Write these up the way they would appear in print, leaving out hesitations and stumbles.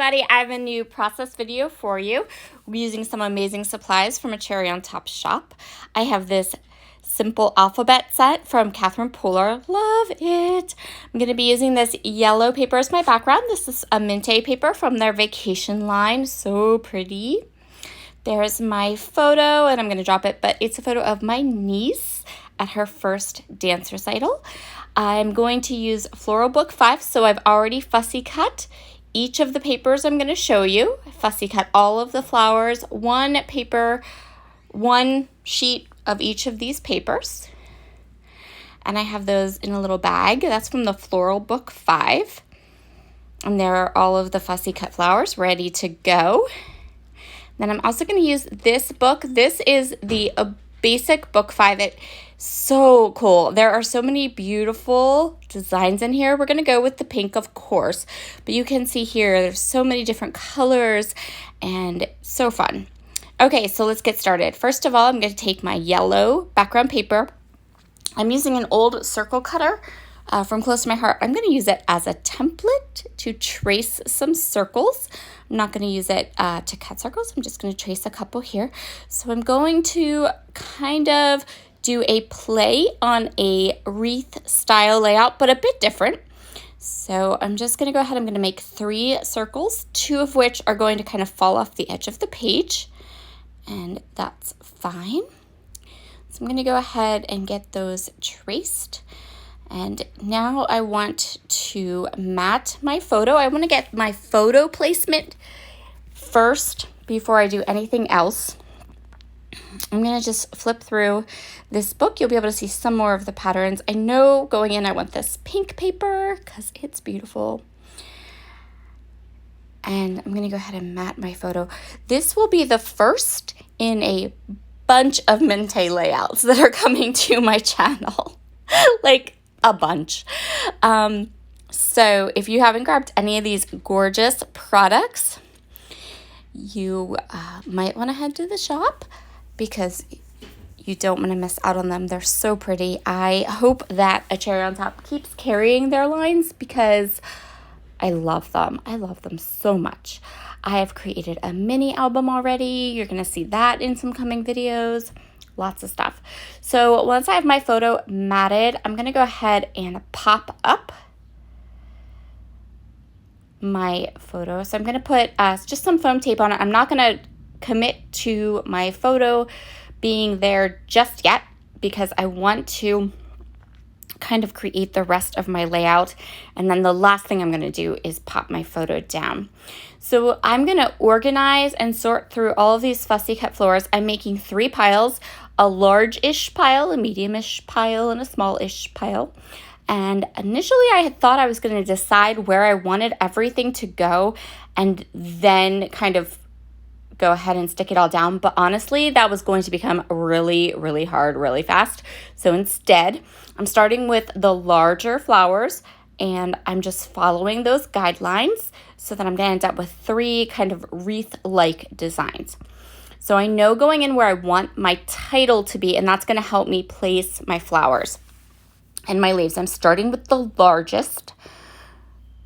everybody, I have a new process video for you. We're using some amazing supplies from a cherry on top shop. I have this simple alphabet set from Catherine Polar. Love it. I'm going to be using this yellow paper as my background. This is a Minte paper from their vacation line. So pretty. There's my photo, and I'm going to drop it, but it's a photo of my niece at her first dance recital. I'm going to use Floral Book 5, so I've already fussy cut each of the papers I'm going to show you. I fussy cut all of the flowers, one sheet of each of these papers. And I have those in a little bag. That's from the Floral Book 5. And there are all of the fussy cut flowers ready to go. Then I'm also going to use this book. This is the basic book 5. It's so cool. There are so many beautiful designs in here. We're going to go with the pink, of course, but you can see here there's so many different colors and so fun. Okay, so let's get started. First of all, I'm going to take my yellow background paper. I'm using an old circle cutter from Close to My Heart. I'm going to use it as a template to trace some circles. I'm not going to use it to cut circles. I'm just going to trace a couple here. So I'm going to kind of do a play on a wreath style layout, but a bit different. So I'm just going to go ahead. I'm going to make 3 circles, 2 of which are going to kind of fall off the edge of the page, and that's fine. So I'm going to go ahead and get those traced. And now I want to mat my photo. I want to get my photo placement first before I do anything else. I'm going to just flip through this book. You'll be able to see some more of the patterns. I know going in I want this pink paper because it's beautiful. And I'm going to go ahead and mat my photo. This will be the first in a bunch of Minte layouts that are coming to my channel. Like a bunch. So if you haven't grabbed any of these gorgeous products, you might want to head to the shop because you don't want to miss out on them. They're so pretty. I hope that A Cherry on Top keeps carrying their lines because I love them. I love them so much. I have created a mini album already. You're going to see that in some coming videos. Lots of stuff. So once I have my photo matted, I'm going to go ahead and pop up my photo. So I'm going to put just some foam tape on it. I'm not going to commit to my photo being there just yet because I want to kind of create the rest of my layout. And then the last thing I'm going to do is pop my photo down. So I'm going to organize and sort through all of these fussy cut flowers. I'm making 3 piles, a large-ish pile, a medium-ish pile, and a small-ish pile. And initially I had thought I was going to decide where I wanted everything to go and then kind of go ahead and stick it all down. But honestly, that was going to become really, really hard, really fast. So instead, I'm starting with the larger flowers and I'm just following those guidelines so that I'm going to end up with 3 kind of wreath-like designs. So I know going in where I want my title to be, and that's going to help me place my flowers and my leaves. I'm starting with the largest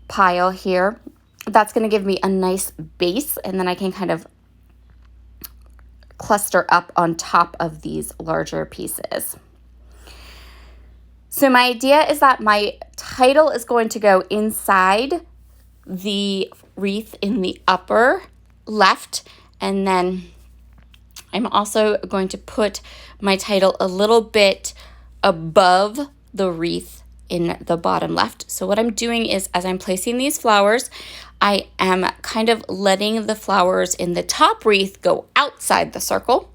pile here. That's going to give me a nice base, and then I can kind of cluster up on top of these larger pieces. So my idea is that my title is going to go inside the wreath in the upper left, and then I'm also going to put my title a little bit above the wreath in the bottom left. So what I'm doing is, as I'm placing these flowers, I am kind of letting the flowers in the top wreath go outside the circle,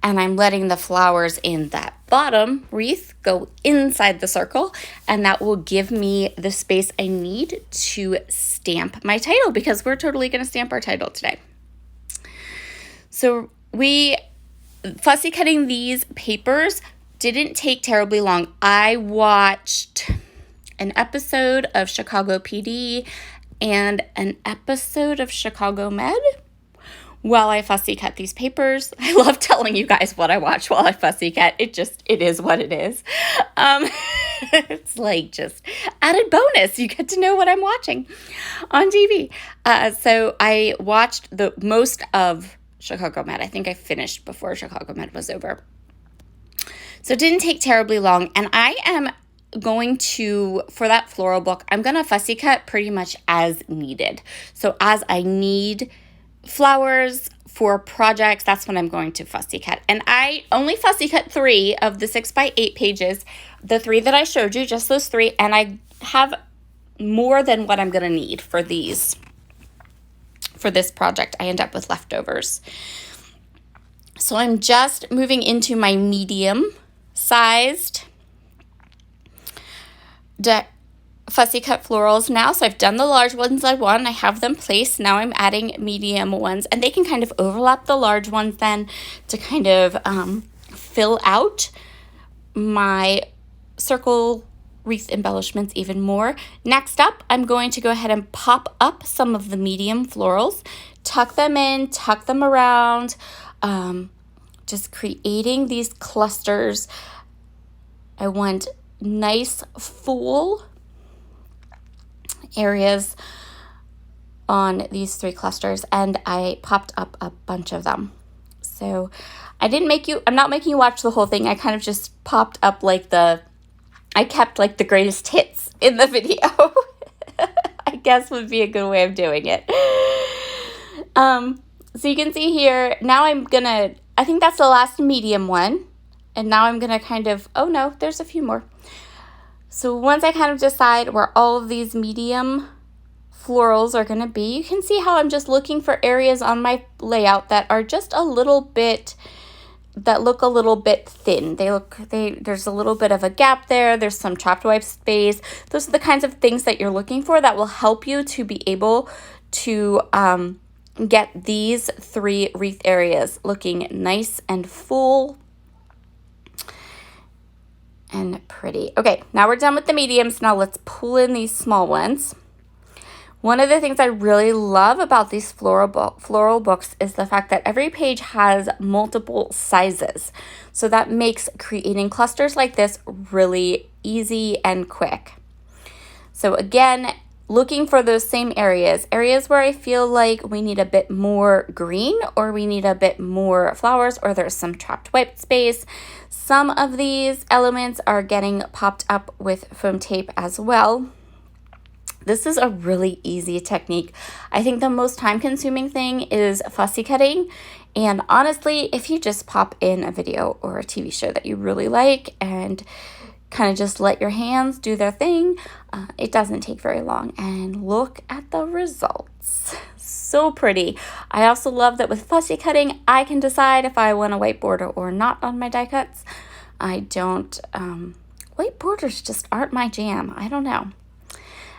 and I'm letting the flowers in that bottom wreath go inside the circle, and that will give me the space I need to stamp my title because we're totally going to stamp our title today. So fussy cutting these papers didn't take terribly long. I watched an episode of Chicago PD and an episode of Chicago Med while I fussy cut these papers. I love telling you guys what I watch while I fussy cut. It is what it is. It's like just added bonus. You get to know what I'm watching on TV. So I watched the most of Chicago Med. I think I finished before Chicago Med was over. So it didn't take terribly long. And I am going to, for that floral book, I'm going to fussy cut pretty much as needed. So as I need flowers for projects, that's when I'm going to fussy cut. And I only fussy cut 3 of the 6x8 pages, the 3 that I showed you, just those 3. And I have more than what I'm going to need for these. For this project, I end up with leftovers. So I'm just moving into my medium sized fussy cut florals now. So I've done the large ones I want. I have them placed. Now I'm adding medium ones, and they can kind of overlap the large ones then to kind of fill out my circle wreath embellishments even more. Next up, I'm going to go ahead and pop up some of the medium florals, tuck them in, tuck them around, just creating these clusters. I want nice full areas on these 3 clusters, and I popped up a bunch of them. So I'm not making you watch the whole thing. I kind of just popped up I kept like the greatest hits in the video. I guess would be a good way of doing it. So you can see here, now I think that's the last medium one. And now I'm going to kind of, oh no, there's a few more. So once I kind of decide where all of these medium florals are going to be, you can see how I'm just looking for areas on my layout that are just a little bit, that look a little bit thin. There's a little bit of a gap there. There's some chopped white space. Those are the kinds of things that you're looking for that will help you to be able to get these 3 wreath areas looking nice and full and pretty. Okay, now we're done with the mediums. Now let's pull in these small ones. One of the things I really love about these floral books is the fact that every page has multiple sizes. So that makes creating clusters like this really easy and quick. So again, looking for those same areas where I feel like we need a bit more green, or we need a bit more flowers, or there's some trapped white space. Some of these elements are getting popped up with foam tape as well. This is a really easy technique. I think the most time-consuming thing is fussy cutting. And honestly, if you just pop in a video or a TV show that you really like and kind of just let your hands do their thing, it doesn't take very long. And look at the results. So pretty. I also love that with fussy cutting, I can decide if I want a white border or not on my die cuts. I don't, white borders just aren't my jam. I don't know.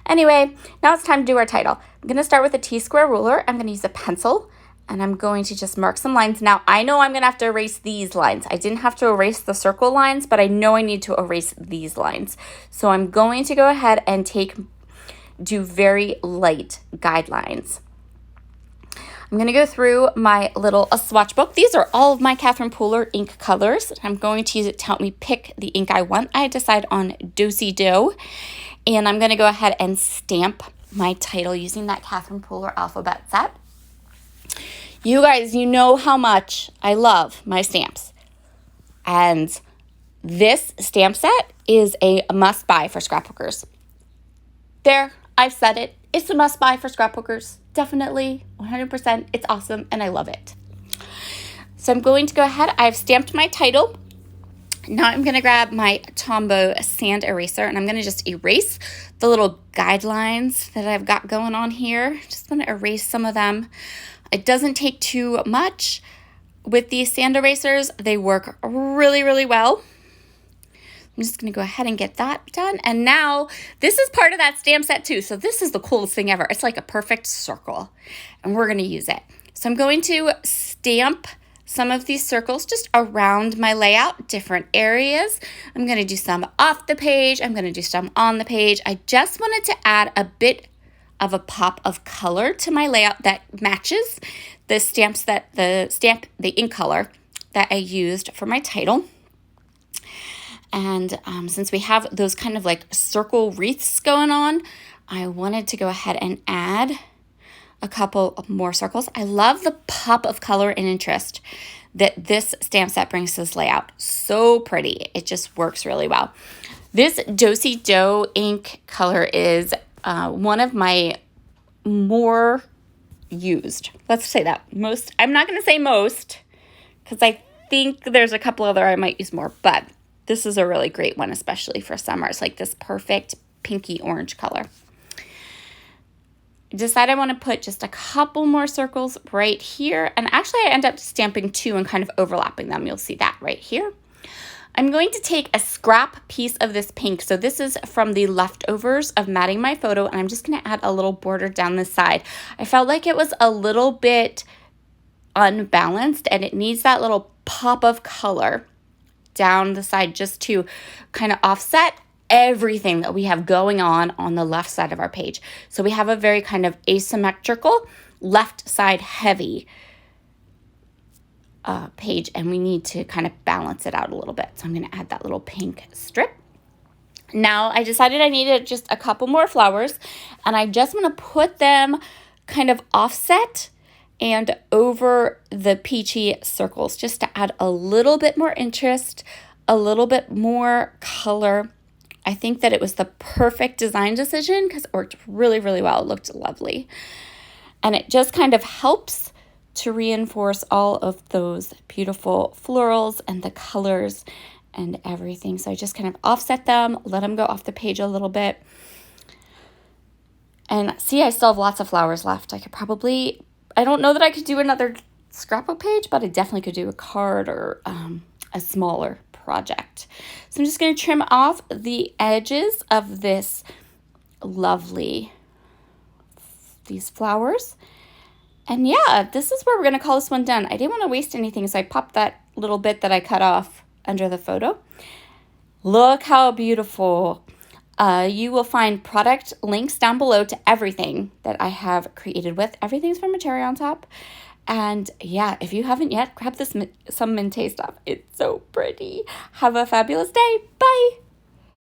Anyway, now it's time to do our title. I'm going to start with a T-square ruler. I'm going to use a pencil, and I'm going to just mark some lines. Now, I know I'm going to have to erase these lines. I didn't have to erase the circle lines, but I know I need to erase these lines. So I'm going to go ahead and do very light guidelines. I'm going to go through my little swatch book. These are all of my Catherine Pooler ink colors. I'm going to use it to help me pick the ink I want. I decide on Do-Si-Do. And I'm going to go ahead and stamp my title using that Catherine Pooler alphabet set. You guys, you know how much I love my stamps. And this stamp set is a must-buy for scrapbookers. There, I've said it. It's a must-buy for scrapbookers. Definitely, 100%. It's awesome, and I love it. So I'm going to go ahead. I've stamped my title. Now I'm going to grab my Tombow sand eraser, and I'm going to just erase the little guidelines that I've got going on here. Just going to erase some of them. It doesn't take too much. With these sand erasers, they work really, really well. I'm just going to go ahead and get that done. And now this is part of that stamp set too. So this is the coolest thing ever. It's like a perfect circle, and we're going to use it. So I'm going to stamp some of these circles just around my layout, different areas. I'm going to do some off the page. I'm going to do some on the page. I just wanted to add a bit of a pop of color to my layout that matches the the ink color that I used for my title. And since we have those kind of like circle wreaths going on, I wanted to go ahead and add a couple of more circles. I love the pop of color and interest that this stamp set brings to this layout. So pretty. It just works really well. This Do-Si-Do ink color is one of my more used. Let's say that. Most. I'm not going to say most because I think there's a couple other I might use more, but this is a really great one, especially for summer. It's like this perfect pinky orange color. Decide I want to put just a couple more circles right here. And actually I end up stamping 2 and kind of overlapping them. You'll see that right here. I'm going to take a scrap piece of this pink. So this is from the leftovers of matting my photo, and I'm just going to add a little border down the side. I felt like it was a little bit unbalanced and it needs that little pop of color down the side just to kind of offset everything that we have going on the left side of our page. So we have a very kind of asymmetrical, left side heavy page, and we need to kind of balance it out a little bit. So I'm going to add that little pink strip. Now I decided I needed just a couple more flowers, and I just want to put them kind of offset and over the peachy circles just to add a little bit more interest, a little bit more color. I think that it was the perfect design decision because it worked really, really well. It looked lovely. And it just kind of helps to reinforce all of those beautiful florals and the colors and everything. So I just kind of offset them, let them go off the page a little bit. And see, I still have lots of flowers left. I don't know that I could do another scrapbook page, but I definitely could do a card or a smaller project. So I'm just going to trim off the edges of these flowers. And yeah, this is where we're going to call this one done. I didn't want to waste anything, so I popped that little bit that I cut off under the photo. Look how beautiful. You will find product links down below to everything that I have created with. Everything's from a cherry on top. And yeah, if you haven't yet, grab some Mint stuff. It's so pretty. Have a fabulous day. Bye.